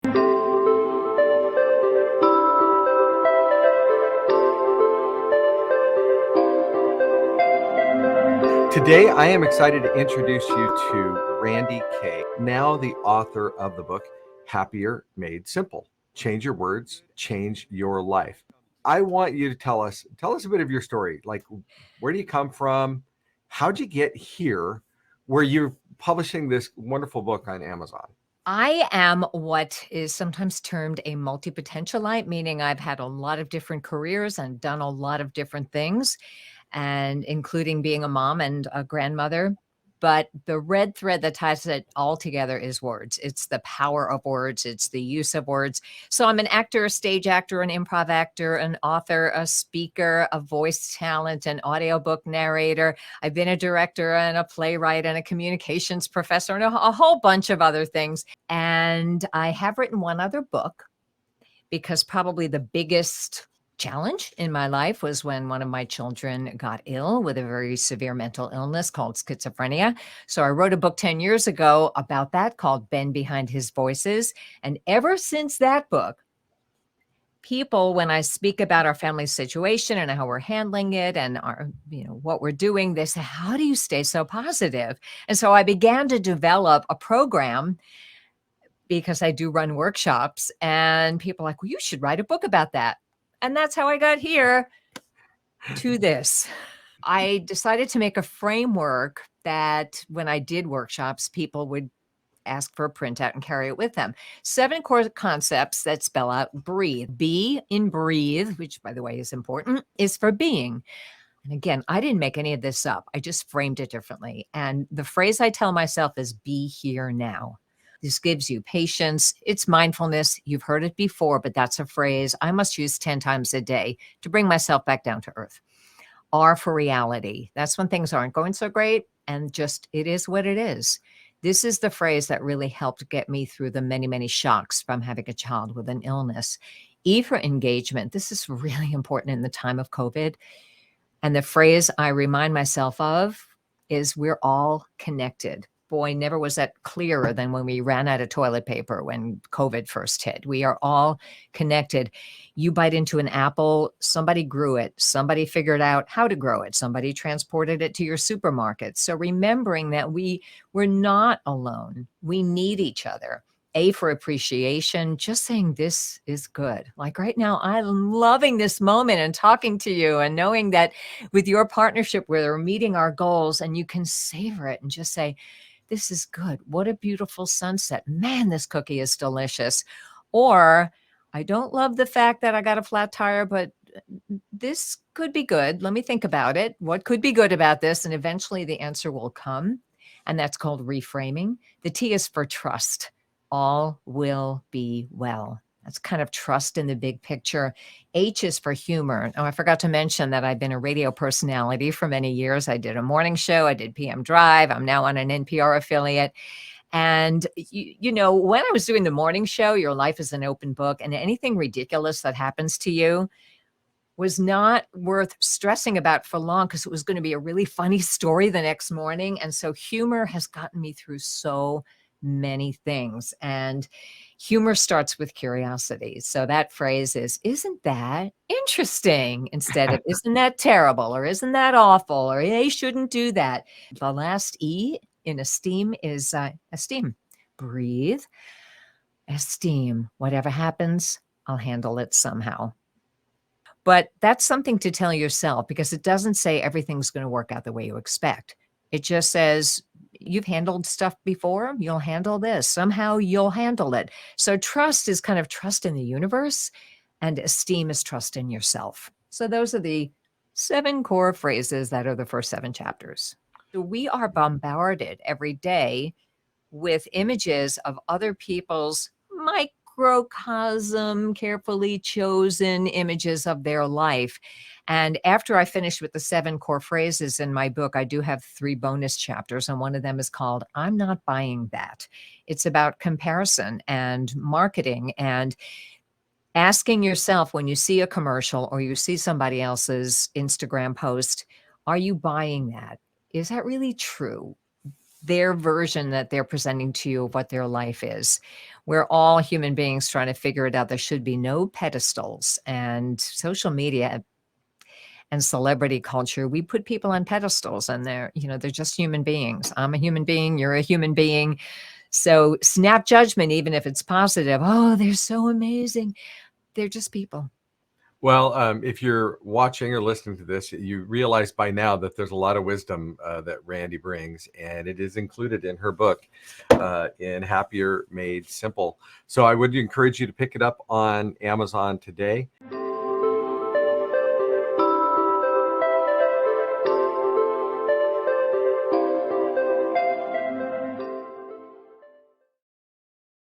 Today, I am excited to introduce you to Randye Kaye, now the author of the book, Happier Made Simple. Change your words, change your life. I want you to tell us a bit of your story. Like, where do you come from? How'd you get here where you're publishing this wonderful book on Amazon? I am what is sometimes termed a multi-potentialite, meaning I've had a lot of different careers and done a lot of different things, and including being a mom and a grandmother. But the red thread that ties it all together is words. It's the power of words. It's the use of words. So I'm an actor, a stage actor, an improv actor, an author, a speaker, a voice talent, an audiobook narrator. I've been a director and a playwright and a communications professor and a whole bunch of other things. And I have written one other book because probably the biggest challenge in my life was when one of my children got ill with a very severe mental illness called schizophrenia. So I wrote a book 10 years ago about that called Ben Behind His Voices. And ever since that book, people, when I speak about our family situation and how we're handling it and our, what we're doing, they say, how do you stay so positive? And so I began to develop a program because I do run workshops, and people are like, well, you should write a book about that. And that's how I got here to this. I decided to make a framework that when I did workshops, people would ask for a printout and carry it with them. 7 core concepts that spell out breathe. B in breathe, which by the way is important, is for being. And again, I didn't make any of this up. I just framed it differently. And the phrase I tell myself is be here now. This gives you patience. It's mindfulness. You've heard it before, but that's a phrase I must use 10 times a day to bring myself back down to earth. R for reality. That's when things aren't going so great and just it is what it is. This is the phrase that really helped get me through the many, many shocks from having a child with an illness. E for engagement. This is really important in the time of COVID. And the phrase I remind myself of is we're all connected. Boy, never was that clearer than when we ran out of toilet paper when COVID first hit. We are all connected. You bite into an apple, somebody grew it, somebody figured out how to grow it, somebody transported it to your supermarket. So remembering that we're not alone. We need each other. A for appreciation, just saying this is good. Like right now, I'm loving this moment and talking to you and knowing that with your partnership, we're meeting our goals and you can savor it and just say, this is good. What a beautiful sunset. Man, this cookie is delicious. Or I don't love the fact that I got a flat tire, but this could be good. Let me think about it. What could be good about this? And eventually the answer will come. And that's called reframing. The T is for trust. All will be well. That's kind of trust in the big picture. H is for humor. Oh, I forgot to mention that I've been a radio personality for many years. I did a morning show. I did PM Drive. I'm now on an NPR affiliate. And, when I was doing the morning show, your life is an open book, and anything ridiculous that happens to you was not worth stressing about for long because it was going to be a really funny story the next morning. And so humor has gotten me through so many things. And humor starts with curiosity. So that phrase is, isn't that interesting? Instead of, isn't that terrible? Or isn't that awful? Or they shouldn't do that. The last E in esteem is esteem. Breathe. Esteem. Whatever happens, I'll handle it somehow. But that's something to tell yourself because it doesn't say everything's going to work out the way you expect. It just says, you've handled stuff before, you'll handle this. Somehow you'll handle it. So trust is kind of trust in the universe, and esteem is trust in yourself. So those are the 7 core phrases that are the first 7 chapters. So we are bombarded every day with images of other people's microcosm, carefully chosen images of their life. And after I finished with the 7 core phrases in my book, I do have 3 bonus chapters, and one of them is called I'm Not Buying That. It's about comparison and marketing and asking yourself when you see a commercial or you see somebody else's Instagram post, are you buying that? Is that really true? their version that they're presenting to you of what their life is. We're all human beings trying to figure it out. There should be no pedestals. And social media and celebrity culture, we put people on pedestals, and they're just human beings. I'm a human being, you're a human being. So snap judgment, even if it's positive. Oh, they're so amazing. They're just people. Well, if you're watching or listening to this, you realize by now that there's a lot of wisdom that Randye brings, and it is included in her book, in Happier Made Simple. So I would encourage you to pick it up on Amazon today.